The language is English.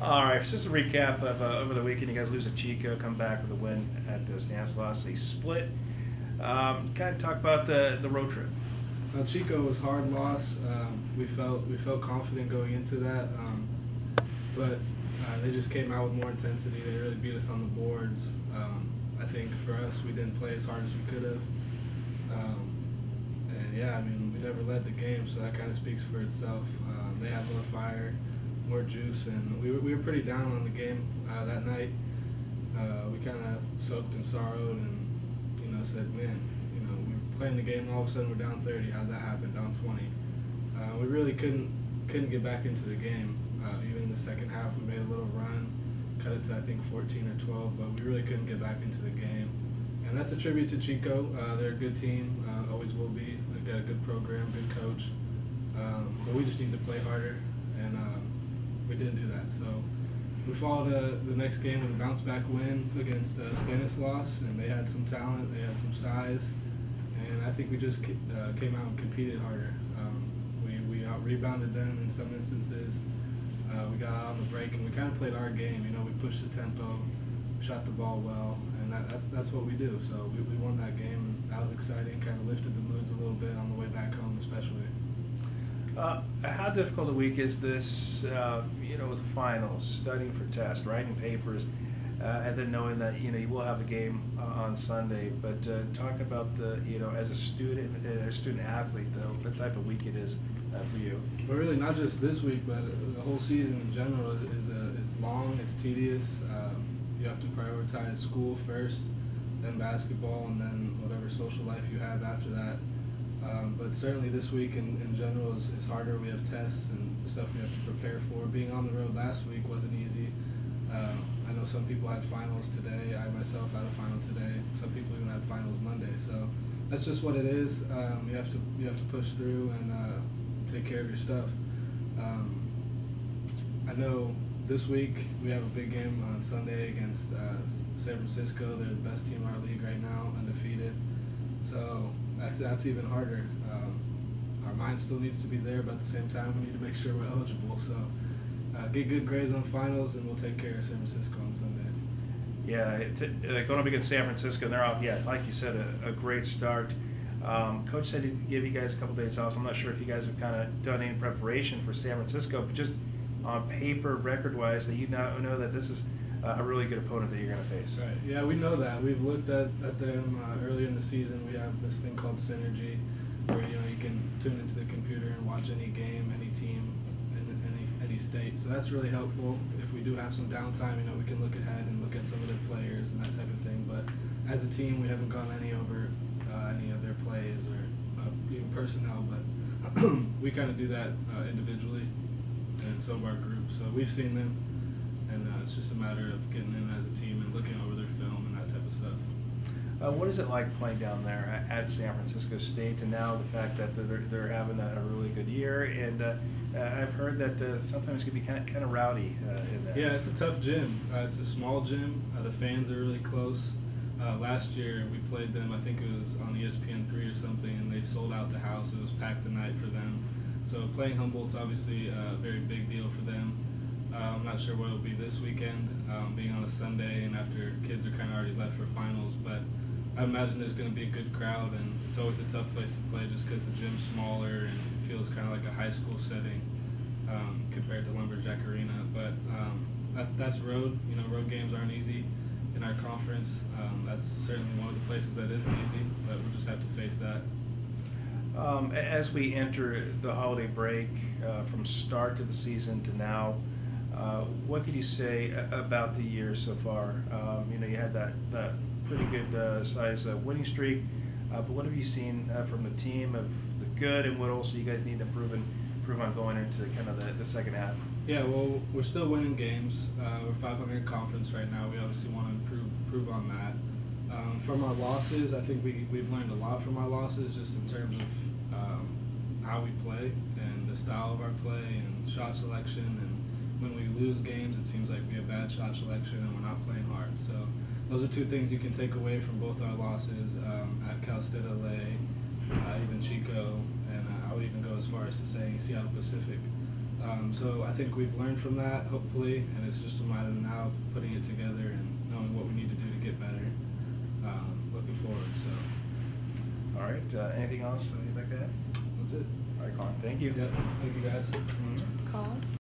All right, so just a recap of over the weekend. You guys lose to Chico, come back with a win at Stanislaus. They split. Kind of talk about the road trip. Chico was a hard loss. We felt confident going into that, but they just came out with more intensity. They really beat us on the boards. I think for us, we didn't play as hard as we could have. And yeah, I mean, we never led the game, so that kind of speaks for itself. They had more fire, more juice, and we were pretty down on the game that night. We kind of soaked and sorrowed, and said, man, we were playing the game, and all of a sudden we're down 30. How'd that happen? Down 20. We really couldn't get back into the game. Even in the second half, we made a little run, cut it to I think 14 or 12, but we really couldn't get back into the game. And that's a tribute to Chico. They're a good team, always will be. They've got a good program, good coach. But we just need to play harder, and we didn't do that. So we followed the next game with a bounce-back win against Stanislaus, and they had some talent, they had some size, and I think we just came out and competed harder. We out-rebounded them in some instances. We got out on the break, and we kind of played our game. We pushed the tempo, shot the ball well, and that's what we do. So we won that game, and that was exciting, kind of lifted the moods a little bit on the way back home especially. How difficult a week is this, with the finals, studying for tests, writing papers, and then knowing that, you will have a game on Sunday. But talk about as a student athlete, though, what type of week it is for you. Well, really, not just this week, but the whole season in general is long, it's tedious. You have to prioritize school first, then basketball, and then whatever social life you have after that. But certainly this week in general is harder. We have tests and stuff we have to prepare for. Being on the road last week wasn't easy. I know some people had finals today. I myself had a final today. Some people even had finals Monday. So that's just what it is. You have to push through and take care of your stuff. I know this week we have a big game on Sunday against San Francisco. They're the best team in our league right now, undefeated. So that's even harder. Our mind still needs to be there, but at the same time, we need to make sure we're eligible. So get good grades on finals, and we'll take care of San Francisco on Sunday. Yeah, going up against San Francisco, they're off. Yeah, like you said, a great start. Coach said he'd give you guys a couple days off. So I'm not sure if you guys have kind of done any preparation for San Francisco, but just on paper, record-wise, that you now know that this is a really good opponent that you're going to face. Right. Yeah, we know that. We've looked at them earlier in the season. We have this thing called Synergy, where you can tune into the computer and watch any game, any team, in any state. So that's really helpful. If we do have some downtime, we can look ahead and look at some of their players and that type of thing. But as a team, we haven't gone over any of their plays or even personnel. But we kind of do that individually in some of our groups. So we've seen them. And it's just a matter of getting in as a team and looking over their film and that type of stuff. What is it like playing down there at San Francisco State, and now the fact that they're having a really good year? And I've heard that sometimes it can be kind of rowdy in there. Yeah, it's a tough gym. It's a small gym. The fans are really close. Last year we played them, I think it was on ESPN3 or something, and they sold out the house. It was packed the night for them. So playing Humboldt's obviously a very big deal for them. I'm not sure what it'll be this weekend, being on a Sunday and after kids are kind of already left for finals, but I imagine there's going to be a good crowd, and it's always a tough place to play just because the gym's smaller and it feels kind of like a high school setting compared to Lumberjack Arena. But that's road. Road games aren't easy in our conference. That's certainly one of the places that isn't easy, but we'll just have to face that. As we enter the holiday break, from start to the season to now, what could you say about the year so far? You had that pretty good size winning streak, but what have you seen from the team of the good, and what also you guys need to improve on going into kind of the second half? Yeah, well, we're still winning games. We're 500 in conference right now. We obviously want to improve on that. From our losses, I think we've learned a lot from our losses, just in terms of how we play and the style of our play and shot selection. And when we lose games, it seems like we have bad shot selection and we're not playing hard. So those are two things you can take away from both our losses at Cal State LA, even Chico, and I would even go as far as to say Seattle Pacific. So I think we've learned from that, hopefully, and it's just a matter now of putting it together and knowing what we need to do to get better. Looking forward. So. All right. Anything else you'd like to add? That's it. All right, Colin. Thank you. Yeah. Thank you, guys. Mhm. Colin?